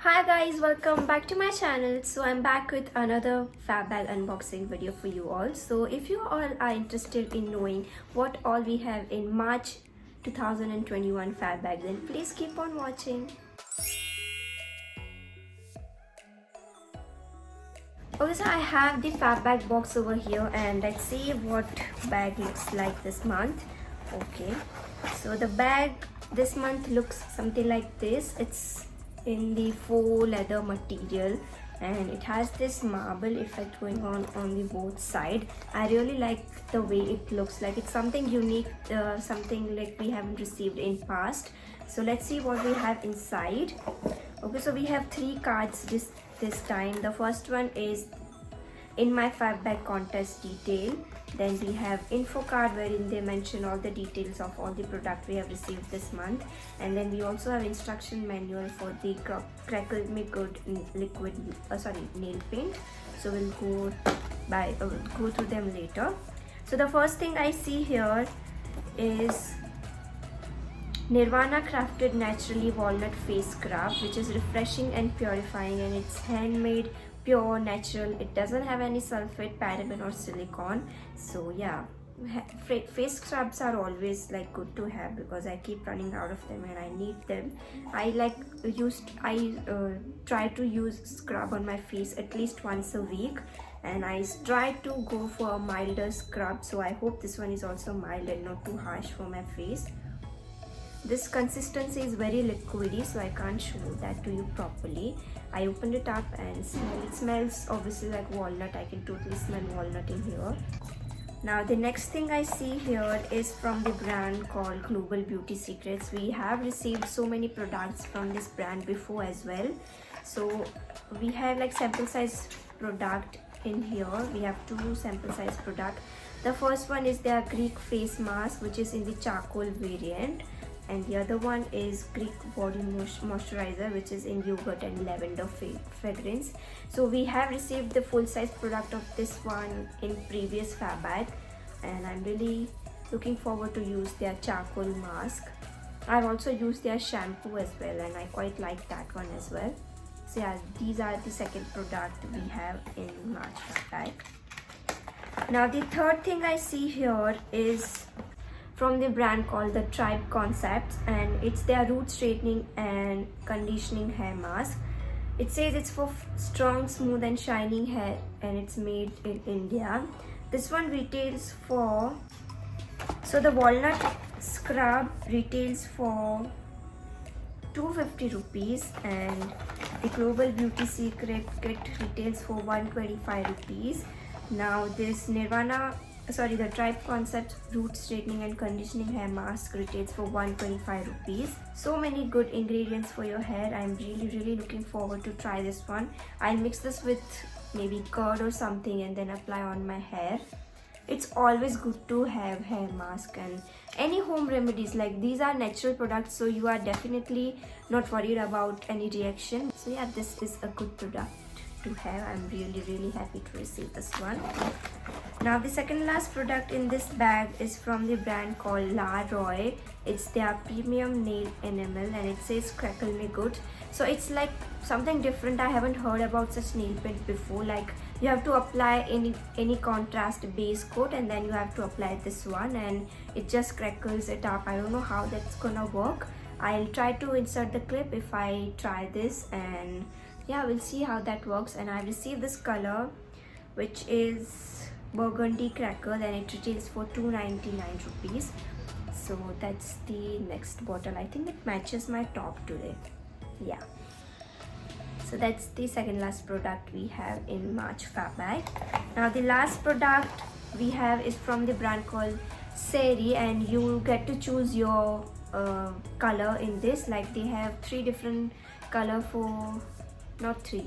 Hi guys, welcome back to my channel. So I'm back with another FabBag unboxing video for you all. So if you all are interested in knowing what all we have in March 2021 FabBag, then please keep on watching. Okay, so I have the FabBag box over here and let's see what bag looks like this month. Okay, so the bag this month looks something like this. It's in the faux leather material and it has this marble effect going on the both side. I really like the way it looks like. It's something unique, something like we haven't received in past. So let's see what we have inside. Okay, so we have 3 cards this time. The first one is in my FabBag contest detail. Then we have info card wherein they mention all the details of all the product we have received this month, and then we also have instruction manual for the crackle me good liquid nail paint. So we'll go through them later. So the first thing I see here is Nirvana crafted naturally walnut face scrub, which is refreshing and purifying, and it's handmade, pure, natural. It doesn't have any sulfate, paraben or silicone. So yeah, face scrubs are always like good to have because I keep running out of them and I need them. I try to use scrub on my face at least once a week, and I try to go for a milder scrub. So I hope this one is also mild and not too harsh for my face. This consistency is very liquidy, so I can't show that to you properly. I opened it up and it smells obviously like walnut. I can totally smell walnut in here. Now the next thing I see here is from the brand called Global Beauty Secrets. We have received so many products from this brand before as well. So we have like sample size product in here. We have 2 sample size product. The first one is their Greek face mask, which is in the charcoal variant, and the other one is Greek body moisturizer, which is in yogurt and lavender fragrance. So we have received the full size product of this one in previous FabBag, and I'm really looking forward to use their charcoal mask. I've also used their shampoo as well and I quite like that one as well. So yeah, these are the second product we have in March FabBag. Now the third thing I see here is from the brand called the Tribe Concepts, and it's their root straightening and conditioning hair mask. It says it's for strong, smooth and shining hair and it's made in India. This one retails for, so the walnut scrub retails for 250 rupees and the Global Beauty Secret kit retails for 125 rupees. Now this the Tribe Concept root straightening and conditioning hair mask retails for 125 rupees. So many good ingredients for your hair. I'm really looking forward to try this one. I'll mix this with maybe curd or something and then apply on my hair. It's always good to have hair mask and any home remedies. Like these are natural products, so you are definitely not worried about any reaction. So yeah, this is a good product to have. I'm really happy to receive this one. Now the second last product in this bag is from the brand called La Roy. It's their premium nail enamel and it says crackle me good. So it's like something different. I haven't heard about such nail paint before. Like you have to apply any contrast base coat and then you have to apply this one and it just crackles it up. I don't know how that's gonna work. I'll try to insert the clip if I try this, and yeah, we'll see how that works. And I received this color, which is burgundy crackle, and it retails for 299 rupees. So that's the next bottle. I think it matches my top today. Yeah, so that's the second last product we have in March FabBag. Now the last product we have is from the brand called Sery, and you get to choose your color in this. Like they have 3 different color for, not 3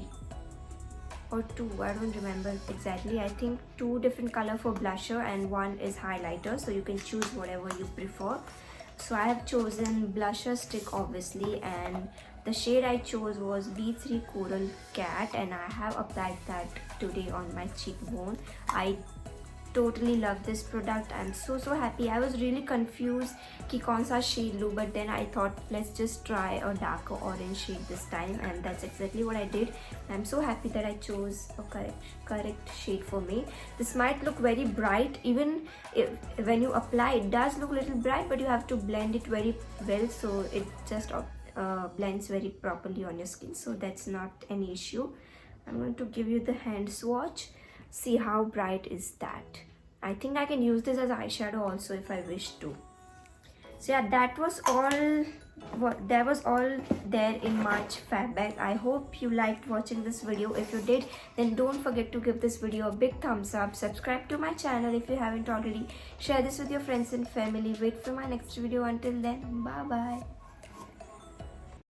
or 2, I don't remember exactly. I think 2 different color for blusher and 1 is highlighter, so you can choose whatever you prefer. So I have chosen blusher stick obviously, and the shade I chose was B3 Coral Cat, and I have applied that today on my cheekbone. I totally love this product. I'm so happy. I was really confused कि कौन सा shade लूँ, but then I thought let's just try a darker orange shade this time, and that's exactly what I did. I'm so happy that I chose a correct shade for me. This might look very bright, even if when you apply it does look a little bright, but you have to blend it very well so it just blends very properly on your skin, so that's not any issue. I'm going to give you the hand swatch. See how bright is that. I think I can use this as eyeshadow also if I wish to. So yeah, that was all there in March FabBag. I hope you liked watching this video. If you did, then don't forget to give this video a big thumbs up. Subscribe to my channel if you haven't already. Share this with your friends and family. Wait for my next video. Until then, bye bye.